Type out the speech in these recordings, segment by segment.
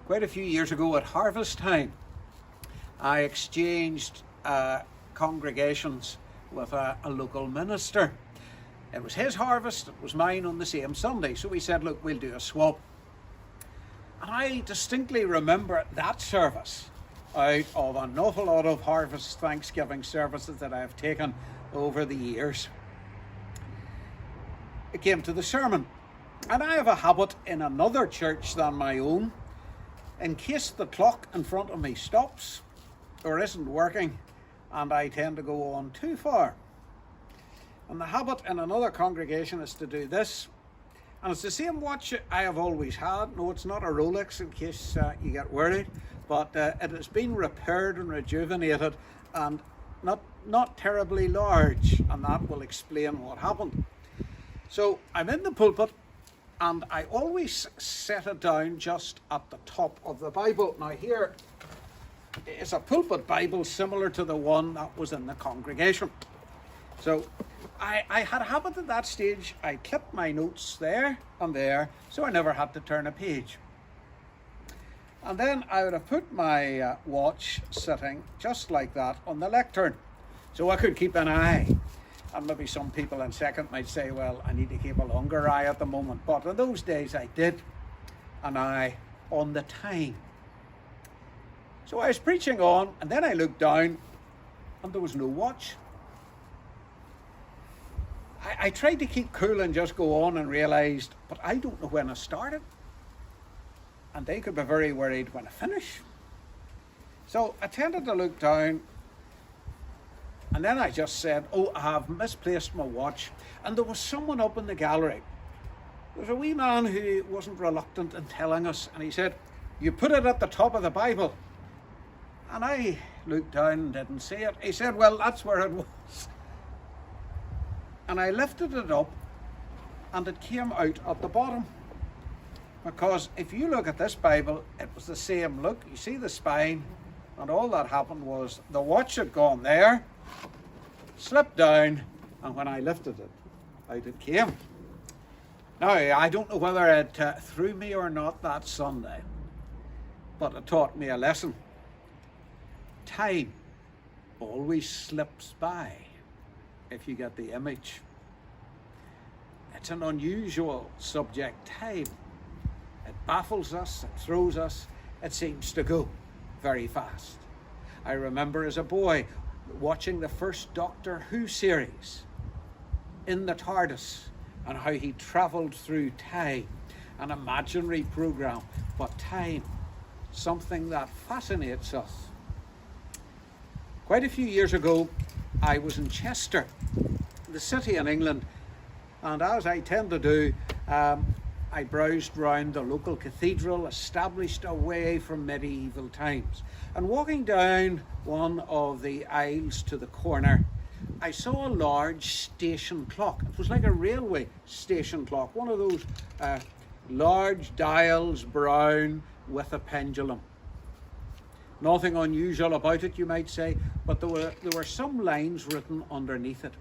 Quite a few years ago at harvest time, I exchanged congregations with a local minister. It was his harvest, it was mine on the same Sunday, so we said, look, we'll do a swap. And I distinctly remember that service out of an awful lot of harvest Thanksgiving services that I've taken over the years. It came to the sermon, and I have a habit in another church than my own, in case the clock in front of me stops or isn't working and I tend to go on too far. And the habit in another congregation is to do this. And it's the same watch I have always had. No, it's not a Rolex in case you get worried, but it has been repaired and rejuvenated and not terribly large, and that will explain what happened. So I'm in the pulpit and I always set it down just at the top of the Bible. Now here is a pulpit Bible similar to the one that was in the congregation. So I had a habit at that stage. I clipped my notes there and there, so I never had to turn a page. And then I would have put my watch sitting just like that on the lectern, so I could keep an eye. And maybe some people in second might say, well, I need to keep a longer eye at the moment. But in those days I did an eye on the time. So I was preaching on, and then I looked down and there was no watch. I tried to keep cool and just go on and realised, but I don't know when I started. And they could be very worried when I finish. So I tended to look down, and then I just said, oh, I have misplaced my watch. And there was someone up in the gallery. There was a wee man who wasn't reluctant in telling us, and he said, you put it at the top of the Bible. And I looked down and didn't see it. He said, well, that's where it was. And I lifted it up and it came out at the bottom. Because if you look at this Bible, it was the same look. You see the spine, and all that happened was the watch had gone there, slipped down, and when I lifted it, out it came. Now, I don't know whether it threw me or not that Sunday, but it taught me a lesson. Time always slips by, if you get the image. It's an unusual subject, time. It baffles us, it throws us, it seems to go very fast. I remember as a boy watching the first Doctor Who series in the TARDIS and how he travelled through time, an imaginary programme, but time, something that fascinates us. Quite a few years ago, I was in Chester, the city in England, and as I tend to do, I browsed round the local cathedral, established away from medieval times. And walking down one of the aisles to the corner, I saw a large station clock. It was like a railway station clock, one of those large dials, brown, with a pendulum. Nothing unusual about it, you might say, but there were some lines written underneath it.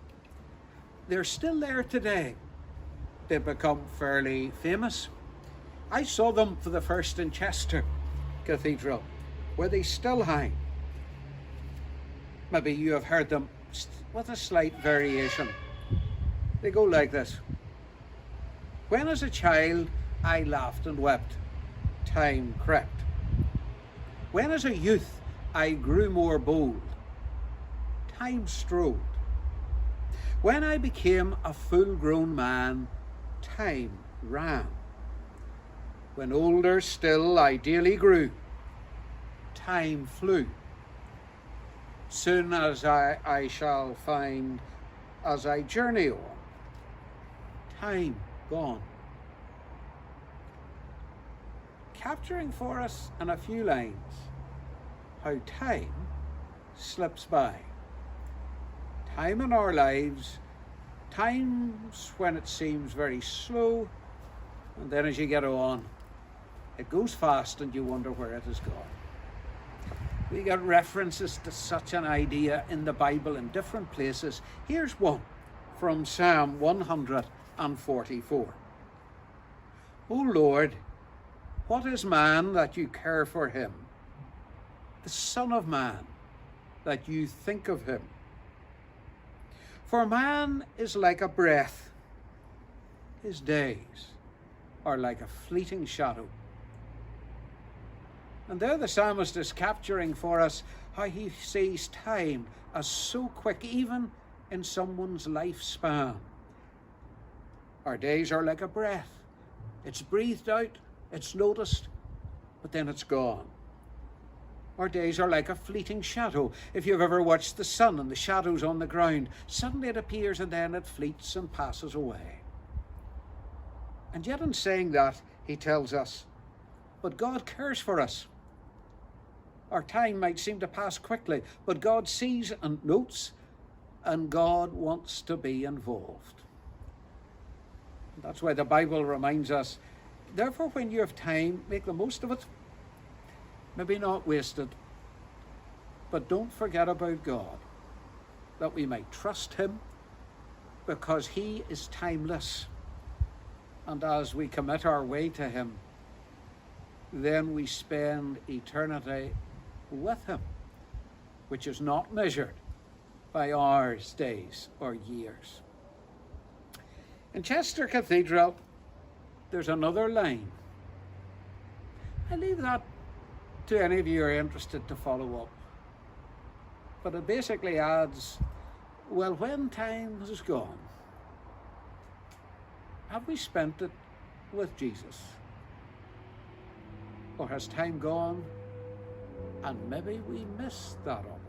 They're still there today. They've become fairly famous. I saw them for the first in Chester Cathedral, where they still hang. Maybe you have heard them with a slight variation. They go like this. When as a child I laughed and wept, time crept. When as a youth I grew more bold, time strode. When I became a full-grown man, time ran. When older still I daily grew, time flew. Soon as I shall find, as I journey on, time gone. Capturing for us in a few lines how time slips by. Time in our lives, times when it seems very slow, and then as you get on, it goes fast and you wonder where it has gone. We get references to such an idea in the Bible in different places. Here's one from Psalm 144. O Lord, What is man that you care for him? The Son of Man that you think of him? For man is like a breath. His days are like a fleeting shadow. And there the psalmist is capturing for us how he sees time as so quick, even in someone's lifespan. Our days are like a breath. It's breathed out, it's noticed, but then it's gone. Our days are like a fleeting shadow. If you've ever watched the sun and the shadows on the ground, suddenly it appears and then it fleets and passes away. And yet in saying that, he tells us, but God cares for us. Our time might seem to pass quickly, but God sees and notes, and God wants to be involved. That's why the Bible reminds us, therefore when you have time, make the most of it. Maybe not waste it, but don't forget about God, that we might trust him, because he is timeless. And as we commit our way to him, then we spend eternity with him, which is not measured by hours, days, or years. In Chester Cathedral, there's another line. I leave that to any of you who are interested to follow up. But it basically adds, well, when time is gone, have we spent it with Jesus? Or has time gone and maybe we missed that opportunity?